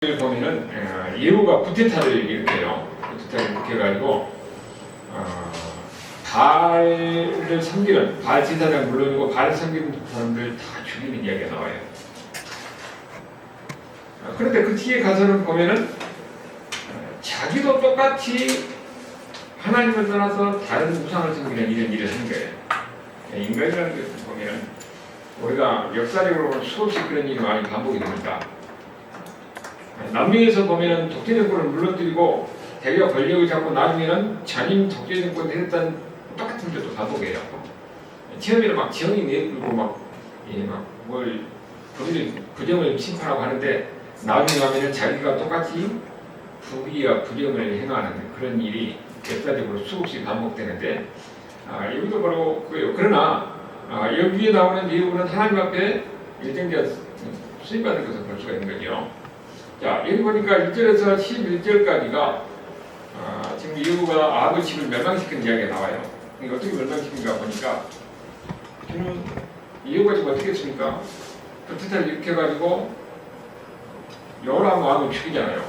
보면은 예후가 쿠데타를 일으켜요. 쿠데타를 일으켜가지고 바알을 섬기는 바알 제사장 물론이고 바알을 섬기는 사람들 다 죽이는 이야기가 나와요. 그런데 그 뒤에 가서는 보면은 자기도 똑같이 하나님을 떠나서 다른 우상을 섬기는 이런 일을 하는 거예요. 인간이라는 것을 보면은 우리가 역사적으로 수없이 그런 일이 많이 반복이 됩니다. 남미에서 보면은 독재 정권을 물러뜨리고 대개가 권력을 잡고 나중에는 전임 독재 정권을 했던 똑같은 것도 반복해요. 처음에는 막 정의 내부고 뭘 부정을 심판하고 하는데 나중에 가면은 자기가 똑같이 부귀와 부정을 행하는 그런 일이 역사적으로 수없이 반복되는데 여기도 바로 그예요. 그러나 여기에 나오는 예후는 하나님 앞에 일정되어 수임받은 것을 볼 수가 있는 거죠. 자, 여기 보니까 1절에서 11절까지가 지금 예후가 아합의 집을 멸망시킨 이야기가 나와요. 그러니까 어떻게 멸망시킨가 보니까 지금 예후가 지금 어떻게 했습니까? 쿠데타를 일으켜가지고 여호람 왕을 죽이잖아요.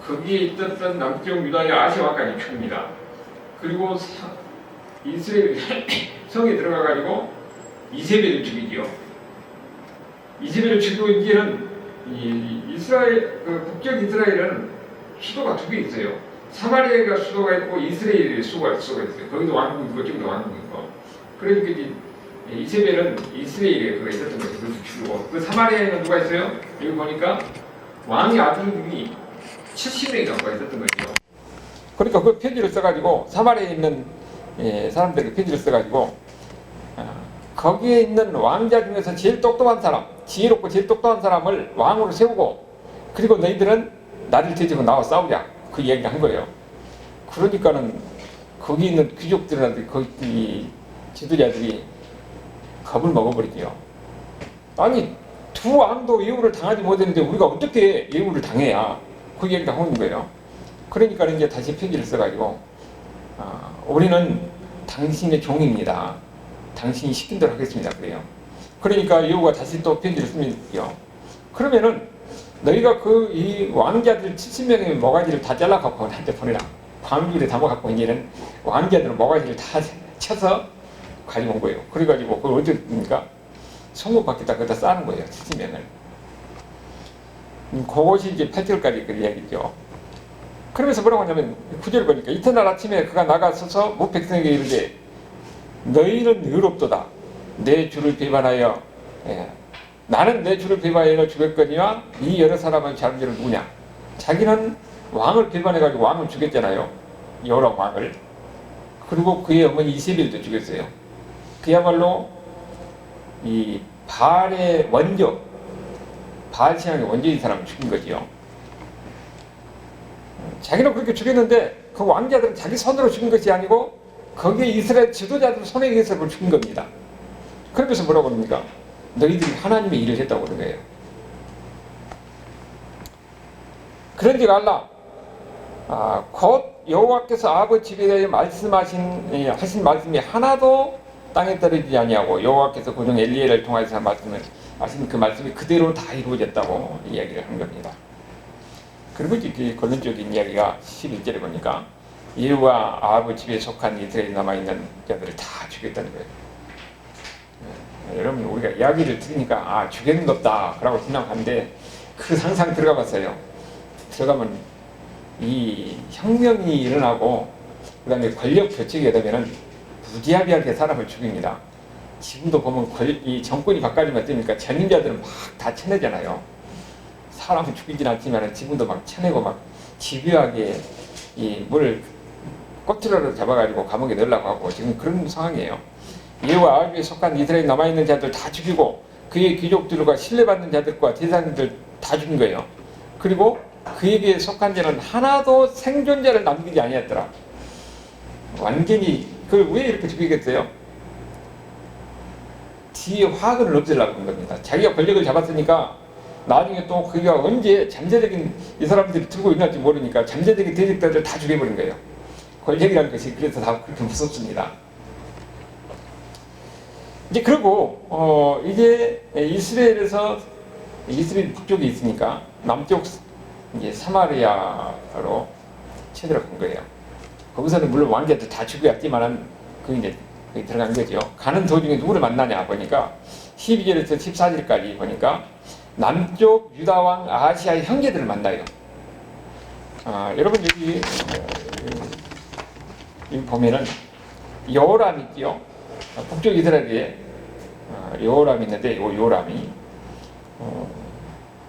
거기에 있었던 남쪽 유다의 아시아까지 죽입니다. 그리고 이스라엘 성에 들어가가지고 이세벨을 죽이죠. 이세벨을 죽이고 이제는 이스라엘, 북쪽 이스라엘은 수도가 두 개 있어요. 사마리아가 수도가 있고 이스라엘의 수도가 있어요. 거기도 왕국이 있고 저기도 왕국이 있고. 그러니까 이제 이세벨은 이스라엘에 그가 있었던 것을 그것을 죽이고 그 사마리아에는 누가 있어요? 여기 보니까 왕의 아들이 70명이 넘게 있었던 거죠. 그러니까 그 편지를 써가지고 사마리아에 있는 사람들에게 편지를 써가지고 거기에 있는 왕자 중에서 제일 똑똑한 사람, 지혜롭고 제일 똑똑한 사람을 왕으로 세우고 그리고 너희들은 나를 뒤지고 나와 싸우자 그 이야기를 한 거예요. 그러니까는 거기 있는 귀족들한테 거기 지도자들이 겁을 먹어버리죠. 아니 두 왕도 예후를 당하지 못했는데 우리가 어떻게 예후를 당해야 그 이야기를 하는 거예요. 그러니까 이제 다시 편지를 써가지고 우리는 당신의 종입니다. 당신이 시킨 대로 하겠습니다. 그래요. 그러니까 예후가 다시 또 편지를 씁니다. 그러면은 너희가 그 이 왕자들 70명의 모가지를 다 잘라갖고 한테 보내라. 광주에 담아갖고 이제는 왕자들은 모가지를 다 쳐서 가지고 온 거예요. 그래가지고 그걸 어떻게 됩니까? 송곳 밖에다 거기다 싸는 거예요. 70명을. 그것이 이제 8절까지 그 이야기죠. 그러면서 뭐라고 하냐면 9절 보니까 이튿날 아침에 그가 나가서서 무 백성에게 이르되 너희는 의롭도다. 내 주를 배반하여 나는 내 주를 배반하여 죽였거니와 이 여러 사람은 자기를 누구냐. 자기는 왕을 배반해가지고 왕을 죽였잖아요. 여러 왕을. 그리고 그의 어머니 이세벨도 죽였어요. 그야말로 이 바알의 원조, 바알 신앙의 원조인 사람을 죽인 거지요. 자기는 그렇게 죽였는데 그 왕자들은 자기 손으로 죽인 것이 아니고 거기에 이스라엘 지도자들 손에 의해서 그걸 죽인 겁니다. 그러면서 뭐라고 합니까? 너희들이 하나님의 일을 했다고 그런 거예요. 그런즉 알라 곧 여호와께서 아합의 집에 대해 하신 말씀이 하나도 땅에 떨어지지 아니하고 여호와께서 고종 엘리야를 통해서 하신 그 말씀이 그대로 다 이루어졌다고 이야기를 한 겁니다. 그리고 이제 결론적인 이야기가 11절에 보니까 예후와 아합의 집에 속한 이스라엘에 남아있는 자들을 다 죽였다는 거예요. 여러분 우리가 이야기를 들으니까 죽였는 것 없다 라고 생각하는데 그 상상 들어가 봤어요. 들어가면 이 혁명이 일어나고 그 다음에 권력 교체가 되면 무지하게 사람을 죽입니다. 지금도 보면 이 정권이 바꿔지면 뜨니까 전임자들은 막 다 쳐내잖아요. 사람을 죽이진 않지만 지금도 막 쳐내고 막 집요하게 이 뭘 꼬투리로 잡아가지고 감옥에 넣으려고 하고 지금 그런 상황이에요. 예후와 아합에 속한 이스라엘에 남아있는 자들 다 죽이고 그의 귀족들과 신뢰받는 자들과 제사장들 다 죽인 거예요. 그리고 그에게 속한 자는 하나도 생존자를 남기지 아니했더라. 완전히 그걸 왜 이렇게 죽이겠어요? 뒤에 화근을 없애려고 한 겁니다. 자기가 권력을 잡았으니까 나중에 또 그가 언제 잠재적인 이 사람들이 들고 있는지 모르니까 잠재적인 대적자들 다 죽여버린 거예요. 권력이라는 것이 그래서 다 그렇게 무섭습니다. 이제 그리고 이제 이스라엘 북쪽에 있으니까 남쪽 이제 사마리아로 쳐들어간 거예요. 거기서는 물론 왕자들 다 죽여왔지만은 그 이제 거기 들어간 거죠. 가는 도중에 누구를 만나냐 보니까 12절에서 14절까지 보니까 남쪽 유다왕 아하시아의 형제들을 만나요. 여러분 여기 보면은 여호람 있죠. 북쪽 이스라엘에 여호람이 있는데 이 여호람이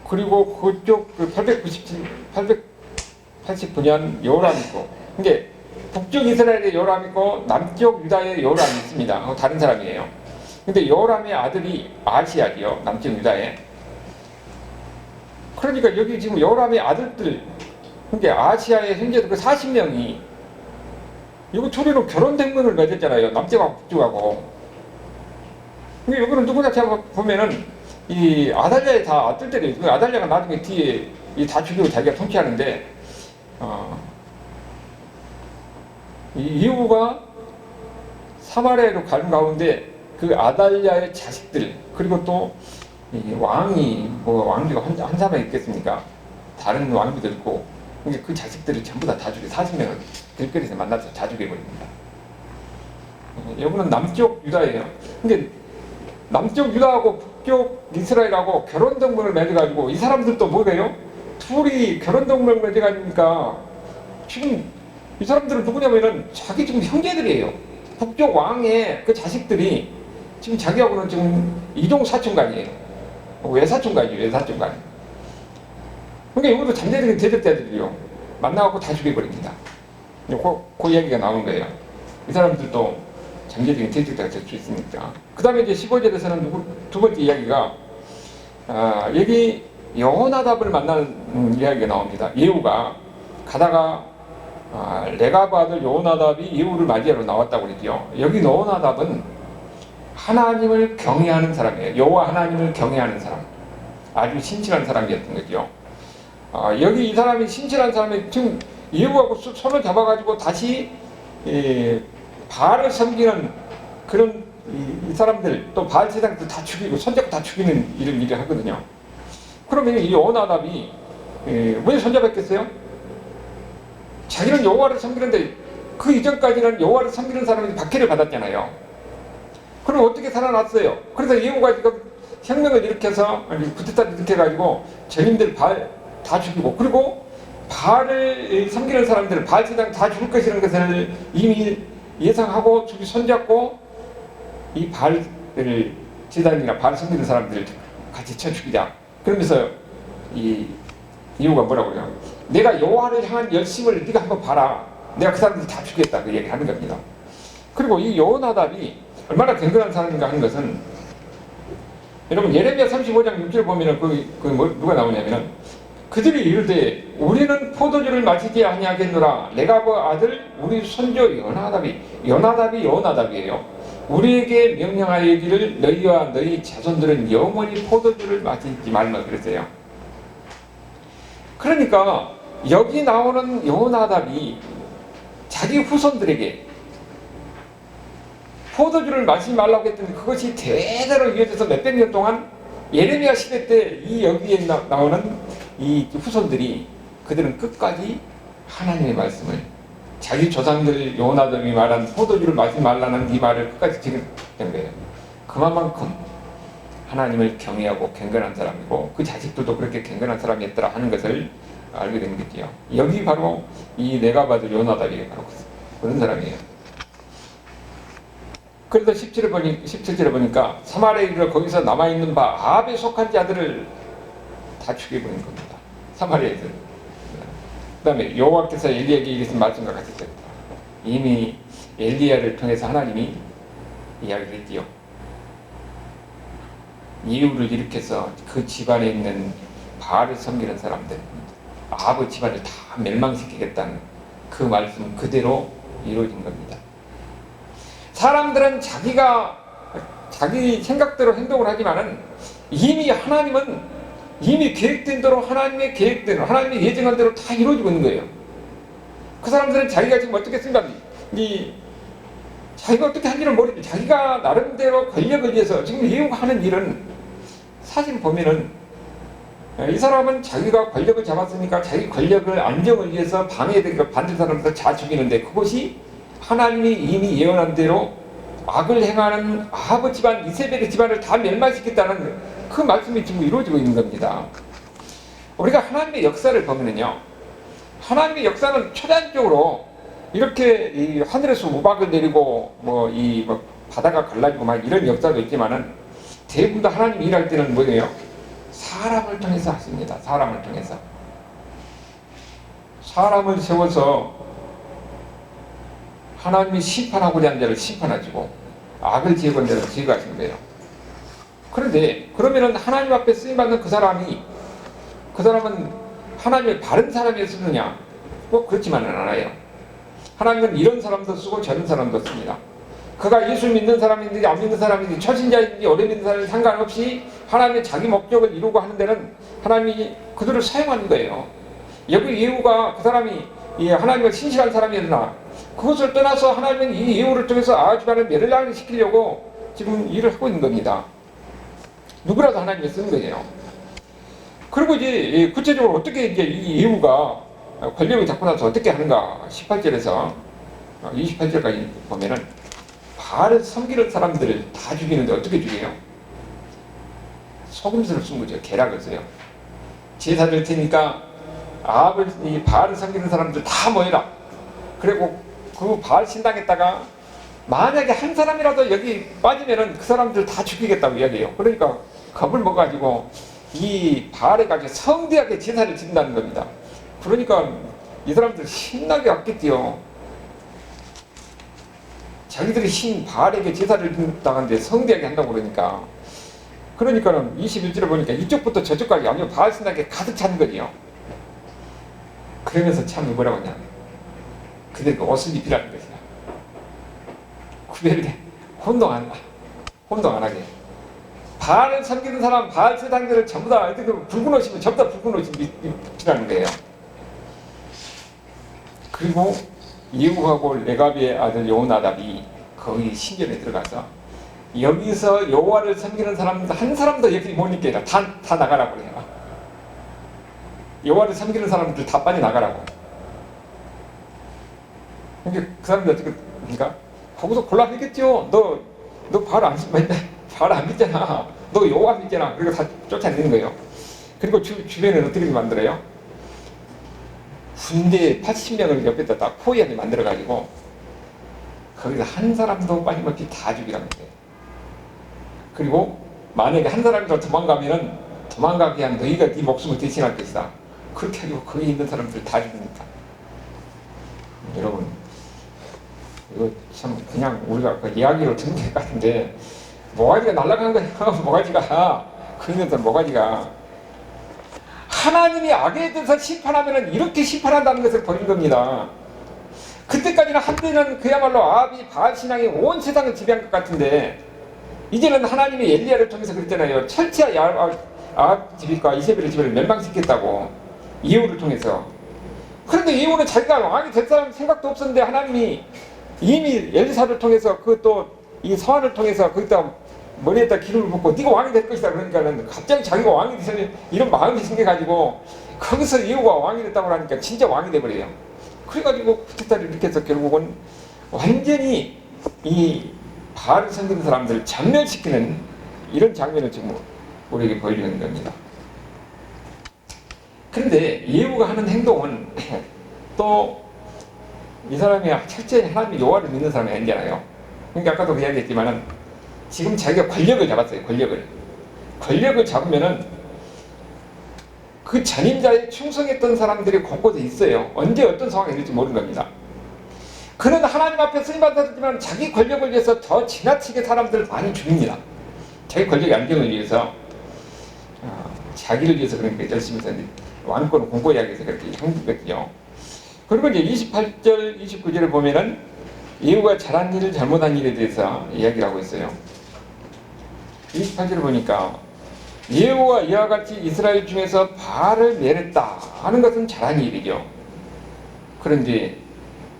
그리고 그쪽 889년 여호람이 있고, 이게 북쪽 이스라엘의 여호람이 있고 남쪽 유다의 여호람이 있습니다. 다른 사람이에요. 근데 여호람의 아들이 아하시아지요, 남쪽 유다에. 그러니까 여기 지금 여호람의 아들들, 그러니까 아하시아의 형제들 그 40명이 이거 둘이로 결혼 등본을 맺었잖아요. 남쪽하고 북쪽하고. 근데 이거는 누구나 보면은 이 아달랴의 다 아들들이, 아달랴가 나중에 뒤에 다 죽이고 자기가 통치하는데, 이 이후가 사마리아로 가는 가운데 그 아달랴의 자식들, 그리고 또 왕이 왕비가 한 사람이 있겠습니까? 다른 왕비도 있고, 그 자식들을 전부 다 죽여 40명을 길거리에서 만나서 다 죽여버립니다. 여기는 남쪽 유다예요. 근데 남쪽 유다하고 북쪽 이스라엘하고 결혼 동맹을 맺어가지고 이 사람들도 뭐래요? 둘이 결혼 동맹을 맺어가지니까 지금 이 사람들은 누구냐면은 자기 지금 형제들이에요. 북쪽 왕의 그 자식들이 지금 자기하고는 지금 이종 사촌간이에요. 외사촌간이죠, 외사촌간. 그러니까 이것도 잠재적인 대적자들이요. 만나갖고 다 죽여버립니다. 그 이야기가 나오는 거예요. 이 사람들도 잠재적인 대적자가 될 수 있으니까. 그 다음에 이제 15절에서는 두 번째 이야기가, 여기 여호나답을 만나는 이야기가 나옵니다. 예후가 가다가 레갑 아들 여호나답이 예후를 맞이하러 나왔다고 그랬죠. 여기 여호나답은 하나님을 경외하는 사람이에요. 여호와 하나님을 경외하는 사람, 아주 신실한 사람이었던 거죠. 여기 이 사람이 신실한 사람이 지금 예후하고 손을 잡아가지고 다시 바알을 섬기는 그런 이 사람들, 또 바알 제사장들 다 죽이고 손잡고 다 죽이는 일을 하거든요. 그러면 이 여호나답이 왜 손잡았겠어요? 자기는 여호와를 섬기는데 그 이전까지는 여호와를 섬기는 사람이 박해를 받았잖아요. 그럼 어떻게 살아났어요? 그래서 예후가 지금 혁명을 일으켜서 쿠데타를 일으켜가지고 전인들 바알 다 죽이고, 그리고 바알을 섬기는 사람들, 바알 제사장 다 죽을 것이라는 것을 이미 예상하고 저기 손잡고 이 바알 제사장이나 바알 섬기는 사람들을 같이 쳐 죽이자. 그러면서 이 예후가 뭐라고 그래요? 내가 여호와를 향한 열심을 네가 한번 봐라. 내가 그 사람들 다 죽였다. 그 얘기를 하는 겁니다. 그리고 이 여호나답이 얼마나 경건한 사람인가 하는 것은, 여러분 예레미야 35장 6절 보면은 누가 나오냐면은, 그들이 이르되 우리는 포도주를 마시지 아니하겠노라. 레갑의 아들 우리 손조 여호나답이에요. 우리에게 명령하여 이르기를 너희와 너희 자손들은 영원히 포도주를 마시지 말라 그랬어요. 그러니까 여기 나오는 여호나답이 자기 후손들에게 포도주를 마시지 말라고 했더니 그것이 대대로 이어져서 몇백 년 동안 예레미야 시대 때 이 여기에 나오는 이 후손들이, 그들은 끝까지 하나님의 말씀을, 자기 조상들 여호나답이 말한 포도주를 마시지 말라는 이 말을 끝까지 지켰던 거예요. 그만큼 하나님을 경외하고 경건한 사람이고 그 자식들도 그렇게 경건한 사람이었더라 하는 것을 알게 된 거지요. 여기 바로 이 레갑 아들 여호나답이 바로 그런 사람이에요. 그래서 17절에 보니까 사마리아에 이르러 거기서 남아있는 바 아합에 속한 자들을 다 죽여버린 겁니다. 사마리아에서. 그 다음에 여호와께서 엘리야에게 이르신 말씀과 같이 있습니다. 이미 엘리야를 통해서 하나님이 이야기를 했지요. 예후를 일으켜서 그 집안에 있는 바알을 섬기는 사람들, 아합의 집안을 다 멸망시키겠다는 그 말씀 그대로 이루어진 겁니다. 사람들은 자기 생각대로 행동을 하지만은 이미 계획된 대로, 하나님의 계획대로, 하나님의 예정한 대로 다 이루어지고 있는 거예요. 그 사람들은 자기가 지금 어떻게 생각하니, 자기가 어떻게 하는지를 모르지. 자기가 나름대로 권력을 위해서 지금 예후가 하는 일은 사실 보면은 이 사람은 자기가 권력을 잡았으니까 자기 권력을 안정을 위해서 방해되기가 반대 사람들 다 죽이는데, 그것이 하나님이 이미 예언한 대로 악을 행하는 아합 집안, 이세벨의 집안을 다 멸망시켰다는 그 말씀이 지금 이루어지고 있는 겁니다. 우리가 하나님의 역사를 보면요, 하나님의 역사는 초자연적으로 이렇게 이 하늘에서 우박을 내리고 뭐 바다가 갈라지고 막 이런 역사도 있지만은, 대부분 다 하나님이 일할 때는 뭐예요? 사람을 통해서 하십니다. 사람을 통해서. 사람을 세워서 하나님이 심판하고자 하는 자를 심판하시고 악을 제거한 자를 제거하시는 거예요. 그런데 그러면은 하나님 앞에 쓰임받는 그 사람은 하나님의 바른 사람이었느냐? 뭐 그렇지만은 않아요. 하나님은 이런 사람도 쓰고 저런 사람도 씁니다. 그가 예수 믿는 사람인지 안 믿는 사람인지 초신자인지 오래 믿는 사람인지 상관없이 하나님의 자기 목적을 이루고 하는 데는 하나님이 그들을 사용하는 거예요. 여기 예후가 그 사람이 하나님과 신실한 사람이었나, 그것을 떠나서 하나님은 이 예후를 통해서 아합 집안을 멸망시키려고 지금 일을 하고 있는 겁니다. 누구라도 하나님이 쓰는 거예요. 그리고 이제 구체적으로 어떻게 이제 이 예후가 권력을 잡고 나서 어떻게 하는가, 18절에서 28절까지 보면은 바알을 섬기는 사람들을 다 죽이는데 어떻게 죽여요? 속임수를 쓴 거죠. 계략을 써요. 제사 될 테니까 이 바알을 섬기는 사람들 다 모여라. 그리고 그 바알 신당에다가 만약에 한 사람이라도 여기 빠지면은 그 사람들 다 죽이겠다고 이야기해요. 그러니까 겁을 먹어가지고 이 바알에 가서 성대하게 제사를 지낸다는 겁니다. 그러니까 이 사람들 신나게 왔겠지요. 자기들이 신 바알에게 제사를 당하는데 성대하게 한다고 그러니까. 그러니까는 21절에 보니까 이쪽부터 저쪽까지 아주 바알 신당에 가득 찬 거지요. 그러면서 참 뭐라고 하냐, 그들과 옷을 입히라는 것이야. 구별돼. 혼동 안 하게. 바알을 섬기는 사람, 바알 세상들을 전부 다 붉은 옷이면 전부 다 붉은 옷을 입히라는 거예요. 그리고 예후하고 레갑의 아들 여호나답이 거기 신전에 들어가서 여기서 여호와를 섬기는 사람들 한 사람도 여기 못 있게 해라. 다 나가라고 그래요. 여호와를 섬기는 사람들 다 빨리 나가라고. 그러니까 그 사람들 어떻게, 그러니까 거기서 곤란했겠죠. 너 바알 안 믿잖아. 너 여호와 믿잖아. 그리고 다 쫓아내는 거예요. 그리고 주변에 어떻게 만들어요? 군대 80명을 옆에다 딱 포위하게 만들어가지고 거기서 한 사람도 빠짐없이 다 죽이라는 거예요. 그리고 만약에 한 사람이라도 도망가면은 도망가게 한 너희가 네 목숨을 대신할 것이다. 그렇게 하고 거기 있는 사람들 다 죽입니다. 여러분, 이거 참 그냥 우리가 그 이야기로 듣는 것 같은데 모가지가 날아간 거예요. 모가지가. 그러면서 모가지가 하나님이 악에 대해서 심판하면 이렇게 심판한다는 것을 보인 겁니다. 그때까지는 한때는 그야말로 아합이 바알 신앙이 온 세상을 지배한 것 같은데, 이제는 하나님이 엘리야를 통해서 그랬잖아요. 철저히 아합 집과 이세벨의 집을 멸망시켰다고, 예후를 통해서. 그런데 예후는 자기가 왕이 될 사람 생각도 없었는데 하나님이 이미 엘리사를 통해서 이 서한을 통해서 거기다 머리에다 기름을 붓고 네가 왕이 될 것이다 그러니까는 갑자기 자기가 왕이 되는 이런 마음이 생겨가지고 거기서 예후가 왕이 됐다고 하니까 진짜 왕이 돼버려요. 그래가지고 쿠데타를 이렇게 해서 결국은 완전히 이 바알을 섬기는 사람들을 전멸시키는 이런 장면을 지금 우리에게 보여주는 겁니다. 그런데 예후가 하는 행동은 또 이 사람이 철저히 하나님의 여호와를 믿는 사람이 아니잖아요. 그러니까 아까도 이야기했지만은 지금 자기가 권력을 잡았어요. 권력을 잡으면은 그 전임자에 충성했던 사람들이 곳곳에 있어요. 언제 어떤 상황이 될지 모르는 겁니다. 그는 하나님 앞에 쓰임받았지만 자기 권력을 위해서 더 지나치게 사람들을 많이 죽입니다. 자기 권력의 안정을 위해서, 자기를 위해서 그렇게 열심히 해서 왕권을 공고히 하기 위해서 그렇게 형국했죠. 그리고 이제 28절, 29절에 보면은 예후가 잘한 일을 잘못한 일에 대해서 이야기를 하고 있어요. 28절을 보니까 예후가 이와 같이 이스라엘 중에서 바알을 멸했다 하는 것은 잘한 일이죠. 그런데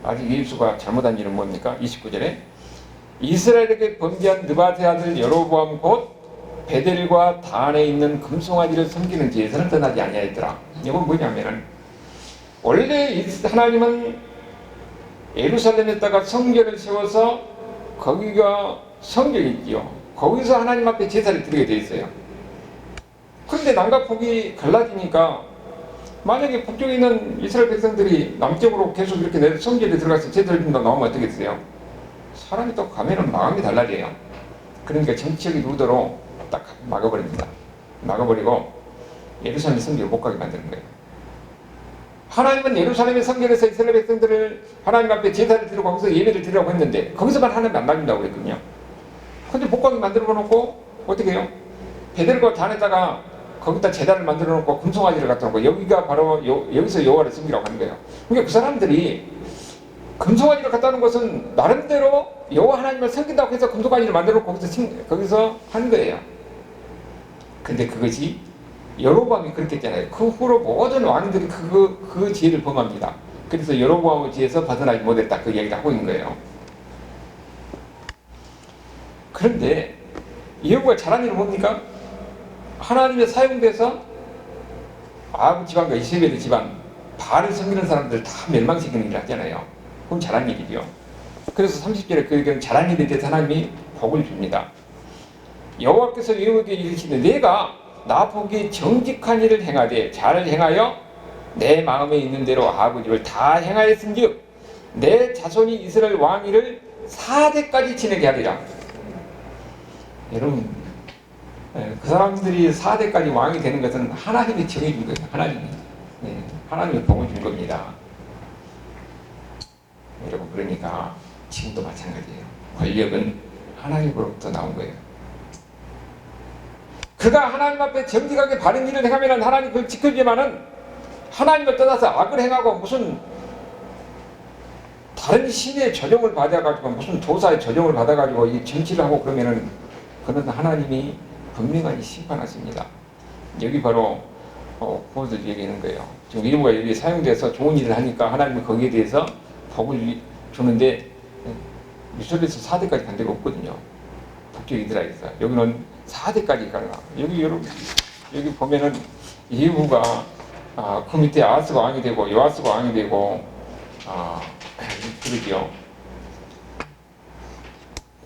아직 예후가 잘못한 일은 뭡니까? 29절에 이스라엘에게 범죄한 느바세 아들 여로보암 곧 베델과 단에 있는 금송아지를 섬기는 제사는 떠나지 아니하였더라. 이건 뭐냐면은 원래 하나님은 예루살렘에다가 성전을 세워서 거기가 성전이지요. 거기서 하나님 앞에 제사를 드리게 돼 있어요. 그런데 남과 북이 갈라지니까 만약에 북쪽에 있는 이스라엘 백성들이 남쪽으로 계속 이렇게 내 성전에 들어가서 제사를 드린다 나오면 어떻겠어요? 사람이 또 가면은 마음이 달라져요. 그러니까 정치적인 의도로 딱 막아버립니다. 막아버리고 예루살렘 성전을 못 가게 만드는 거예요. 하나님은 예루살렘의 성전에서 이스라엘 백성들을 하나님 앞에 제사를 드리고 거기서 예배를 드리라고 했는데 거기서만 하나님 안 막는다고 그랬거든요. 근데 못 가게 만들어 놓고 어떻게 해요? 베델과 단에다가 거기다 제단을 만들어 놓고 금송아지를 갖다 놓고 여기가 바로 여기서 여호와를 섬기라고 하는 거예요. 그러니까 그 사람들이 금송아지를 갖다 놓은 것은 나름대로 여호와 하나님을 섬긴다고 해서 금송아지를 만들어 놓고 거기서 하는 거예요. 근데 그것이 여로보암이 그렇게 했잖아요. 그 후로 모든 왕들이 그 지혜를 범합니다. 그래서 여로보암의 지혜에서 벗어나지 못했다. 그 얘기를 하고 있는 거예요. 그런데 여호와가 잘한 일은 뭡니까? 하나님의 사용돼서 아합 집안과 이세벨의 집안, 바알을 섬기는 사람들 다 멸망시키는 일을 하잖아요. 그건 잘한 일이죠. 그래서 30절에 그에게는 잘한 일에 대해서 하나님이 복을 줍니다. 여호와께서 여호와에게 이르시되 내가 나 보기 정직한 일을 행하되 잘 행하여 내 마음에 있는 대로 아합의 집을 다 행하였은즉 내 자손이 이스라엘 왕위를 4대까지 지내게 하리라. 여러분, 그 사람들이 4대까지 왕이 되는 것은 하나님이 정해준 거예요. 하나님이 복을 준 겁니다. 여러분, 그러니까 지금도 마찬가지예요. 권력은 하나님으로부터 나온 거예요. 그가 하나님 앞에 정직하게 바른 일을 행하면 하나님 그걸 지켜주지만은 하나님을 떠나서 악을 행하고 무슨 다른 신의 조정을 받아가지고 무슨 도사의 조정을 받아가지고 이 정치를 하고 그러면은 그는 하나님이 분명하게 심판하십니다. 여기 바로 구원을 얘기하는 거예요. 지금 일부가 여기 사용돼서 좋은 일을 하니까 하나님은 거기에 대해서 복을 주는데 이스라엘에서 4대까지 간 데가 없거든요. 북쪽 이스라엘에서 여기는 4대까지 가나. 여기 보면은 예후가 그 밑에 아하스가 왕이 되고 요아스가 왕이 되고 그러죠.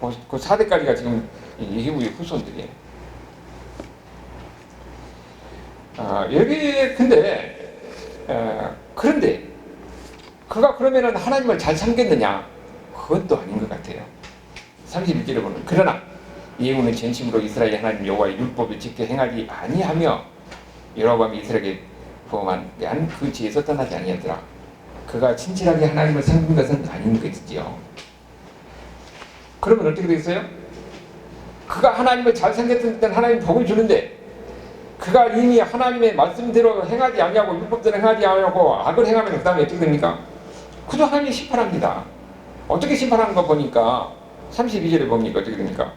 그 4대까지가 지금 예후의 후손들이에요. 여기 그런데 그가 그러면은 하나님을 잘 섬겼느냐? 그건 또 아닌 것 같아요. 31절에 보면 그러나 예후는 전심으로 이스라엘 하나님 여호와의 율법을 지켜 행하지 아니하며 여로보암이 이스라엘에게 범한 그 지에서 떠나지 아니하더라. 그가 친칠하게 하나님을 섬긴 것은 아닌 것이지요. 그러면 어떻게 되겠어요? 그가 하나님을 잘 섬겼을 때는 하나님 복을 주는데 그가 이미 하나님의 말씀대로 행하지 아니하고 율법대로 행하지 아니하고 악을 행하면 그 다음에 어떻게 됩니까? 그저 하나님이 심판합니다. 어떻게 심판하는 거 보니까 32절에 보니까 어떻게 됩니까?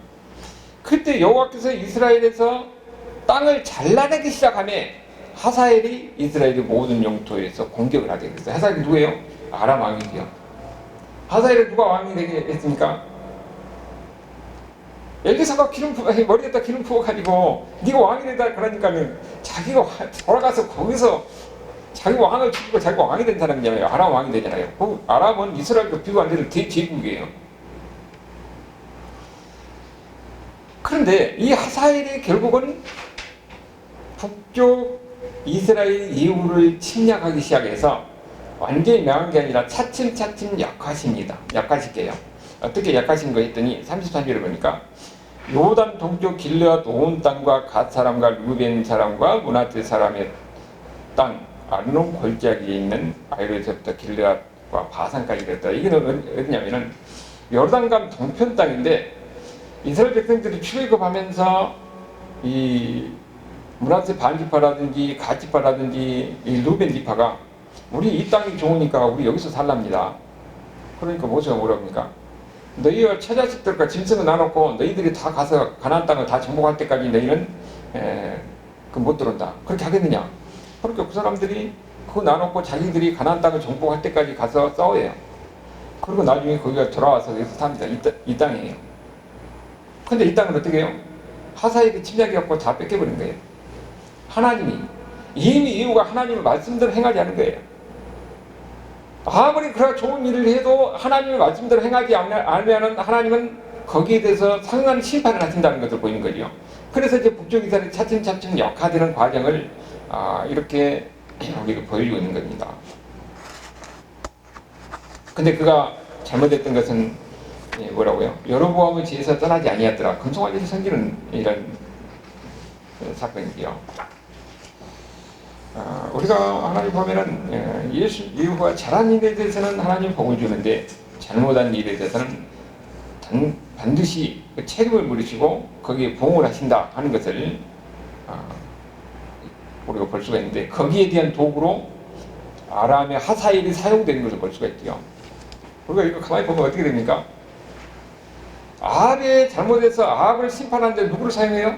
그때 여호와께서 이스라엘에서 땅을 잘라내기 시작하매 하사엘이 이스라엘의 모든 영토에서 공격을 하게 됐어요. 하사엘이 누구예요? 아람 왕이죠. 하사엘은 누가 왕이 되게 했습니까? 엘리사가 머리에다 기름 부어가지고 네가 왕이 되다 그러니까는 자기가 돌아가서 거기서 자기 왕을 죽이고 자기가 왕이 된 사람이잖아요. 아람 왕이 되잖아요. 그 아람은 이스라엘과 비교 안 되는 대제국이에요. 그런데 이 하사엘이 결국은 북쪽 이스라엘 예후를 침략하기 시작해서 완전히 명한 게 아니라 차츰차츰 약화십니다. 약화시켜요. 어떻게 약화신 거 했더니 33절에 보니까 요단 동쪽 길르앗 온 땅과 갓 사람과 루벤 사람과 므낫세 사람의 땅 아르논 골짜기에 있는 아이로에서부터 길르앗과 바산까지 됐다. 이거는 어디냐면은 요르단강 동편 땅인데 이스라엘 백성들이 출애굽하면서 이 므낫세 반지파라든지 갓 지파라든지 이 루벤 지파가 우리 이 땅이 좋으니까 우리 여기서 살랍니다. 그러니까 모세가 뭐랍니까? 너희와 처자식들과 짐승을 나눠놓고 너희들이 다 가서 가나안 땅을 다 정복할 때까지 너희는 못 들어온다. 그렇게 하겠느냐? 그러니까 그 사람들이 그거 나눠놓고 자기들이 가나안 땅을 정복할 때까지 가서 싸워요. 그리고 나중에 거기가 돌아와서 여기서 삽니다. 이 땅이에요. 근데 이 땅은 어떻게 해요? 하사엘이 침략해갖고 다 뺏겨버린 거예요. 하나님이 이미 예후가 하나님의 말씀대로 행하지 않은 거예요. 아무리 그렇게 좋은 일을 해도 하나님의 말씀대로 행하지 않으면 하나님은 거기에 대해서 상응하는 심판을 하신다는 것을 보이는 거죠. 그래서 이제 북쪽 이스라엘이 차츰차츰 역화되는 과정을 이렇게 우리가 보여주고 있는 겁니다. 근데 그가 잘못했던 것은 뭐라고요? 여로보암의 지에서 떠나지 아니하더라. 금송아지를 섬기는 이런 사건이지요. 우리가 하나님 보면은 예후가 잘한 일에 대해서는 하나님 복을 주는데 잘못한 일에 대해서는 반드시 책임을 물으시고 거기에 보응을 하신다 하는 것을 우리가 볼 수가 있는데, 거기에 대한 도구로 아람의 하사엘이 사용되는 것을 볼 수가 있죠. 우리가 이거 가만히 보면 어떻게 됩니까? 아합이 잘못해서 아합을 심판하는데 누구를 사용해요?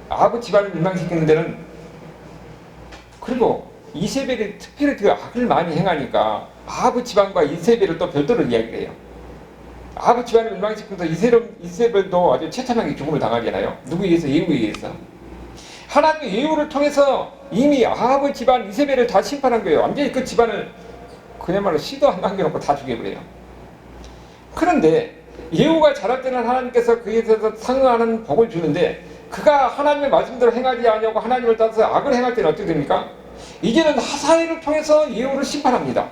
아합의 집안을 멸망시키는 데는, 그리고 이세벨이 특별히 그 악을 많이 행하니까 아합의 집안과 이세벨을 또 별도로 이야기를 해요. 아합의 집안을 멸망시키면서 이세벨도 아주 처참하게 죽음을 당하잖아요. 누구에 의해서? 예후에 의해서. 하나님의 예후를 통해서 이미 아합의 집안 이세벨을 다 심판한 거예요. 완전히 그 집안을 그야말로 씨도 안 남겨놓고 다 죽여버려요. 그런데 예후가 잘할 때는 하나님께서 그에 대해서 상응하는 복을 주는데, 그가 하나님의 말씀대로 행하지 않냐고 하나님을 따라서 악을 행할 때는 어떻게 됩니까? 이제는 하사엘을 통해서 예후를 심판합니다.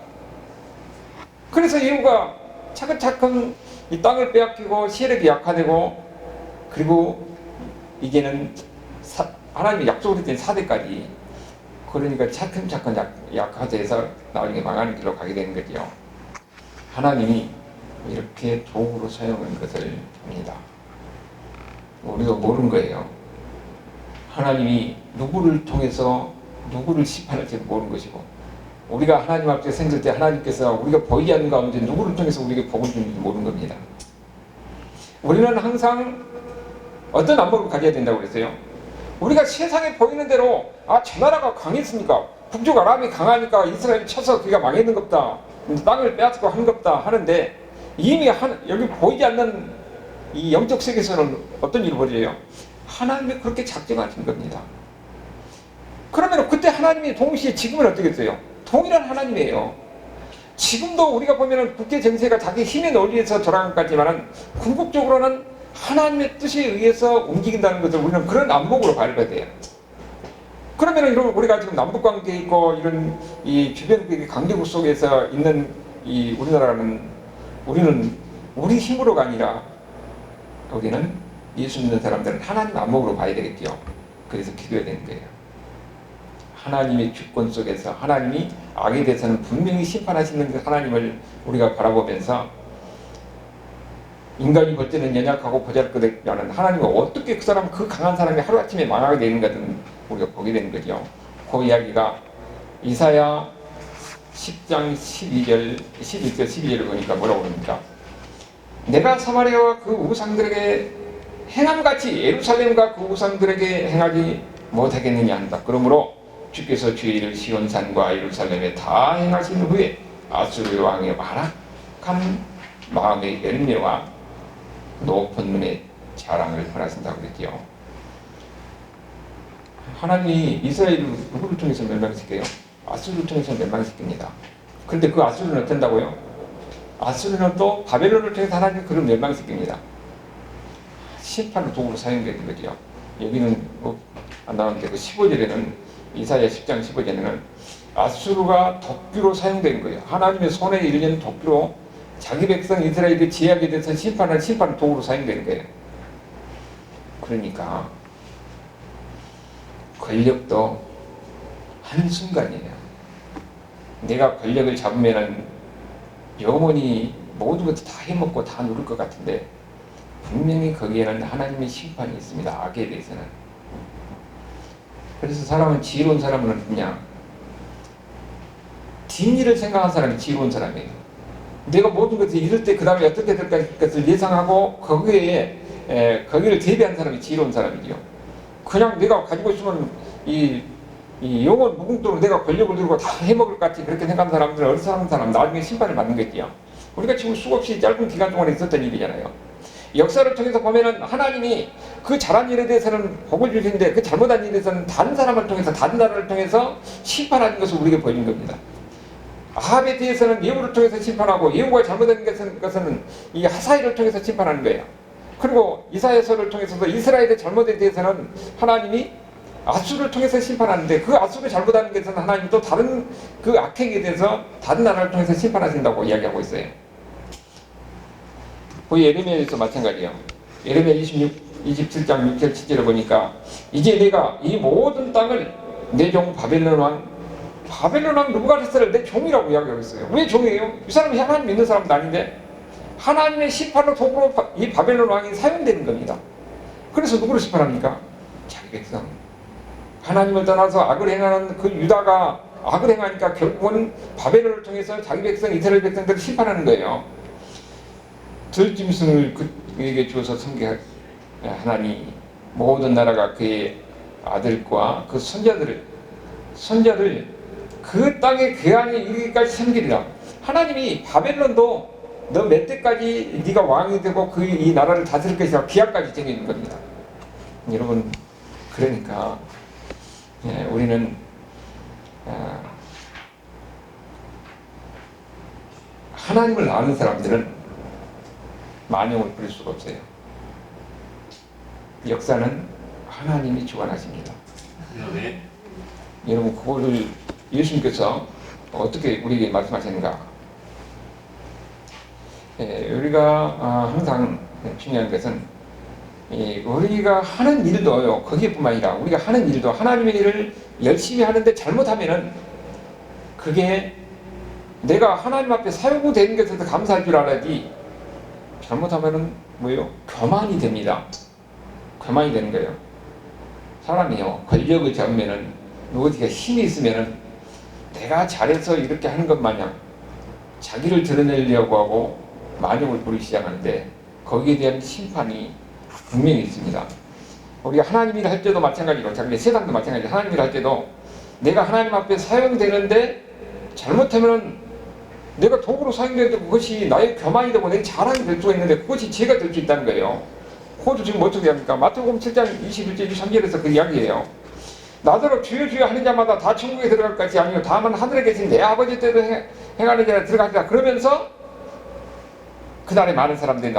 그래서 예후가 차근차근 이 땅을 빼앗기고 세력이 약화되고, 그리고 이제는 하나님의 약속을 했던 4대까지, 그러니까 차근차근 약화돼서 나중에 망하는 길로 가게 되는 거죠. 하나님이 이렇게 도구로 사용한 것을 봅니다. 우리가 모르는 거예요. 하나님이 누구를 통해서 누구를 심판할지도 모르는 것이고, 우리가 하나님 앞에 생길 때 하나님께서 우리가 보이지 않는 가운데 누구를 통해서 우리에게 복을 주는지 모르는 겁니다. 우리는 항상 어떤 안목을 가져야 된다고 그랬어요? 우리가 세상에 보이는 대로 저 나라가 강했으니까, 북쪽 아람이 강하니까 이스라엘이 쳐서 그가 망했는 겁다, 땅을 빼앗고 하는 겁다 하는데, 이미 여기 보이지 않는 이 영적 세계에서는 어떤 일을 벌여요? 하나님이 그렇게 작정하신 겁니다. 그러면 그때 하나님이 동시에 지금은 어떻게 했어요? 동일한 하나님이에요. 지금도 우리가 보면은 국제 정세가 자기 힘의 논리에서 돌아간 것 같지만은 궁극적으로는 하나님의 뜻에 의해서 움직인다는 것을 우리는 그런 안목으로 봐야 돼요. 그러면은 이런 우리가 지금 남북 관계에 있고 이런 이 주변 강대국 속에서 있는 이 우리나라는, 우리는 우리 힘으로가 아니라 여기는 예수 믿는 사람들은 하나님 안목으로 봐야 되겠죠. 그래서 기도해야 되는 거예요. 하나님의 주권 속에서 하나님이 악에 대해서는 분명히 심판하시는 하나님을 우리가 바라보면서, 인간이 볼 때는 연약하고 보잘것없는 하나님은 어떻게 그 사람, 그 강한 사람이 하루아침에 망하게 되는 것은 우리가 보게 되는 거죠. 그 이야기가 이사야 10장 12절 12절을 보니까 뭐라고 그럽니까? 내가 사마리아와 그 우상들에게 행함같이 예루살렘과 그 우상들에게 행하지 못하겠느냐 한다. 그러므로 주께서 주의를 시온산과 예루살렘에 다 행하신 후에 아수르 왕의 완악한 마음의 열매와 높은 눈의 자랑을 벌하신다고 그랬죠. 하나님이 이스라엘을 누구를 통해서 멸망시켜요? 아수르를 통해서 멸망시킵니다. 그런데 그 아수르는 어떤다고요? 아수르는 또 바벨론을 통해서 하나님이 그를 멸망시킵니다. 심판을 도구로 사용되는 거죠. 여기는 안 나오는데 그 15절에는, 이사야 10장 15절에는 아수르가 도끼로 사용되는 거예요. 하나님의 손에 이르는 도끼로 자기 백성 이스라엘이 제약에 대해서 심판 도구로 사용되는 거예요. 그러니까 권력도 한순간이에요. 내가 권력을 잡으면은 영원히 모든 것을 다 해먹고 다 누릴 것 같은데, 분명히 거기에는 하나님의 심판이 있습니다. 악에 대해서는. 그래서 사람은, 지혜로운 사람은 그냥 뒷일을 생각한 사람이 지혜로운 사람이에요. 내가 모든 것을 이룰 때 그 다음에 어떻게 될 것을 예상하고 거기를 대비한 사람이 지혜로운 사람이죠. 그냥 내가 가지고 있으면 이 영원 무궁도로 내가 권력을 들고 다 해먹을 것 같이 그렇게 생각하는 사람들은 어리석은 사람, 나중에 심판을 받는 거지요. 우리가 지금 수없이 짧은 기간 동안에 있었던 일이잖아요. 역사를 통해서 보면은 하나님이 그 잘한 일에 대해서는 복을 주시는데 그 잘못한 일에 대해서는 다른 사람을 통해서 다른 나라를 통해서 심판하는 것을 우리에게 보여준 겁니다. 아합에 대해서는 예후를 통해서 심판하고 예후가 잘못한 것은 이 하사엘을 통해서 심판하는 거예요. 그리고 이사야서를 통해서도 이스라엘의 잘못에 대해서는 하나님이 아수를 통해서 심판하는데 그 아수를 잘못하는 것은 하나님이 또 다른 그 악행에 대해서 다른 나라를 통해서 심판하신다고 이야기하고 있어요. 그 예레미야에서 마찬가지예요. 예레미야 27장 6절 7절을 보니까 이제 내가 이 모든 땅을 내 종 바벨론 왕 느부갓네살을 내 종이라고 이야기하고 있어요. 왜 종이에요? 이 사람이 하나님 믿는 사람도 아닌데 하나님의 심판로 도구로 이 바벨론 왕이 사용되는 겁니다. 그래서 누구를 심판합니까? 자기 백성. 하나님을 떠나서 악을 행하는 그 유다가 악을 행하니까 결국은 바벨론을 통해서 자기 백성 이스라엘 백성들을 심판하는 거예요. 들짐승을 그에게 주어서 섬겨 하나니 모든 나라가 그의 아들과 그 손자를 그 땅의 괴한이 이르기까지 섬기리라. 하나님이 바벨론도 너 몇 때까지 네가 왕이 되고 이 나라를 다스릴 것이라 기약까지 정해진 겁니다. 여러분, 그러니까 우리는 하나님을 아는 사람들은 만용을 부릴 수가 없어요. 역사는 하나님이 주관하십니다. 네. 여러분, 그거를 예수님께서 어떻게 우리에게 말씀하시는가? 우리가 항상 중요한 것은 우리가 하는 일도요, 거기에뿐만 아니라 우리가 하는 일도 하나님의 일을 열심히 하는데 잘못하면은 그게 내가 하나님 앞에 사용되는 것에 대해서 감사할 줄 알아야지, 잘못하면은 뭐예요? 교만이 됩니다. 교만이 되는 거예요. 사람이요, 권력을 잡으면은 누구가 힘이 있으면은 내가 잘해서 이렇게 하는 것 마냥 자기를 드러내려고 하고 만용을 부리기 시작하는데 거기에 대한 심판이 분명히 있습니다. 우리가 하나님 일을 할 때도 마찬가지로, 세상도 마찬가지로 하나님 일을 할 때도 내가 하나님 앞에 사용되는데 잘못하면 내가 도구로 사용되는데 그것이 나의 교만이 되고 내 자랑이 될 수가 있는데 그것이 죄가 될 수 있다는 거예요. 그것도 지금 어떻게 합니까? 마태복음 7장 21절 23절에서 그 이야기예요. 나더러 주여 주여 하는 자마다 다 천국에 들어갈 것이 아니요 다만 하늘에 계신 내 아버지 때도 행하는 자라 들어가리라. 그러면서 그날에 많은 사람들이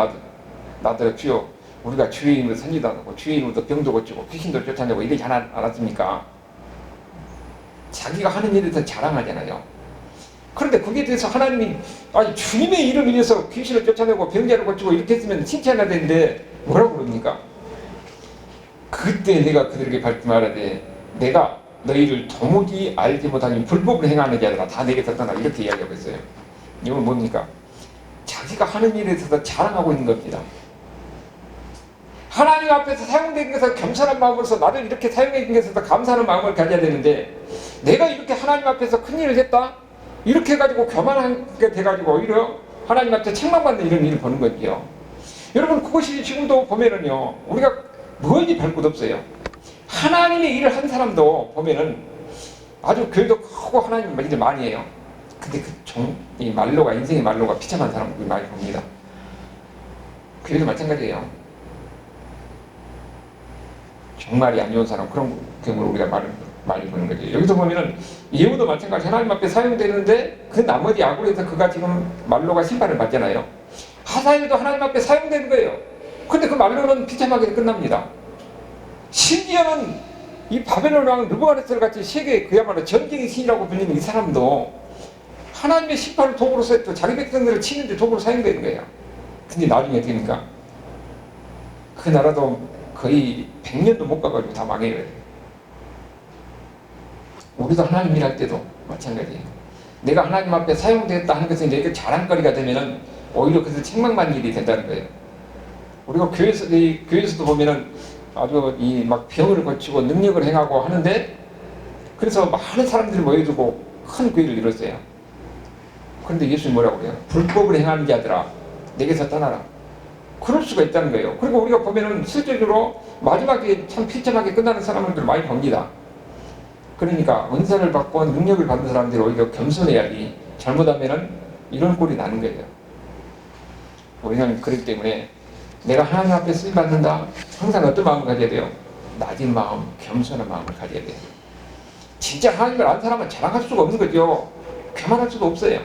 나더러 주여 우리가 주의 이름으로 선지도 하고 주의 이름으로 병도 고치고 귀신도 쫓아내고 이러지 않았습니까? 자기가 하는 일에 대해서 자랑하잖아요. 그런데 거기에 대해서 하나님이 주님의 이름 인해서 귀신을 쫓아내고 병자를 고치고 이렇게 했으면 칭찬해야 되는데 뭐라고 그럽니까? 그때 내가 그들에게 밝히 말하되 내가 너희를 도무지 알지 못하니 불법을 행하는 자들아 다 내게서 떠나, 이렇게 이야기하고 있어요. 이건 뭡니까? 자기가 하는 일에 있어서 자랑하고 있는 겁니다. 하나님 앞에서 사용된 것을 겸손한 마음으로서 나를 이렇게 사용해 준 것에서 감사하는 마음을 가져야 되는데 내가 이렇게 하나님 앞에서 큰 일을 했다? 이렇게 해가지고 교만하게 돼가지고 오히려 하나님 앞에 책망받는 이런 일을 보는 거지요. 여러분, 그것이 지금도 보면은요, 우리가 뭐든지 별 것 없어요. 하나님의 일을 한 사람도 보면은 아주 교회도 크고 하나님 일을 많이 해요. 근데 이 말로가, 인생의 말로가 비참한 사람들이 많이 봅니다. 교회도 마찬가지예요. 정말이 안 좋은 사람, 그런 경우를 우리가 많이 보는 거죠. 여기서 보면은 예후도 마찬가지, 하나님 앞에 사용되는데 그 나머지 악으로 해서 그가 지금 말로가 심판을 받잖아요. 하사엘도 하나님 앞에 사용되는 거예요. 근데 그 말로는 비참하게 끝납니다. 심지어는 이 바벨론 왕 느부갓네살 같이 세계 그야말로 전쟁의 신이라고 불리는 이 사람도 하나님의 심판을 도구로 또 자기 백성들을 치는데 도구로 사용되는 거예요. 근데 나중에 어떻게 됩니까? 그 나라도 거의 100년도 못 가가지고 다 망해요. 우리도 하나님 일할 때도 마찬가지예요. 내가 하나님 앞에 사용되었다 하는 것은 내게 자랑거리가 되면은 오히려 그래서 책망받는 일이 된다는 거예요. 우리가 교회에서도 보면은 아주 막 병을 고치고 능력을 행하고 하는데 그래서 많은 사람들이 모여두고 큰 교회를 이뤘어요. 그런데 예수님이 뭐라고 그래요? 불법을 행하는 자들아 내게서 떠나라. 그럴 수가 있다는 거예요. 그리고 우리가 보면은 실제적으로 마지막에 참 비참하게 끝나는 사람들 많이 봅니다. 그러니까 은사를 받고 능력을 받는 사람들이 오히려 겸손해야지 잘못하면은 이런 꼴이 나는 거예요. 우리는 그렇기 때문에 내가 하나님 앞에 쓰임 받는다. 항상 어떤 마음을 가져야 돼요? 낮은 마음, 겸손한 마음을 가져야 돼요. 진짜 하나님을 아는 사람은 자랑할 수가 없는 거죠. 교만할 수도 없어요.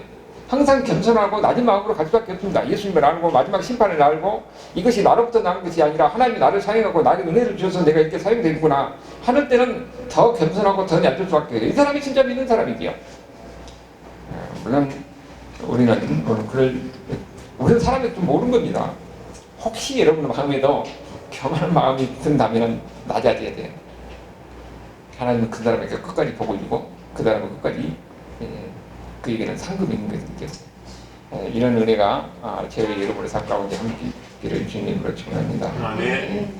항상 겸손하고 낮은 마음으로 갈 수밖에 없습니다. 예수님을 알고 마지막 심판을 알고 이것이 나로부터 나는 것이 아니라 하나님이 나를 사용하고 나에게 은혜를 주셔서 내가 이렇게 사용되구나 하는 때는 더 겸손하고 더 얕을 수밖에 없어요. 이 사람이 진짜 믿는 사람이지요. 물론 우리는 사람이 좀 모르는 겁니다. 혹시 여러분 마음에도 교만한 마음이 든다면 낮아져야 돼요. 하나님은 그 사람에게 끝까지 복을 주고 그 사람은 끝까지 그에게는 상급이 있는 것이죠. 이런 은혜가 저희 여러분의 삶 가운데 함께 있기를 주님으로 축원합니다. 아멘.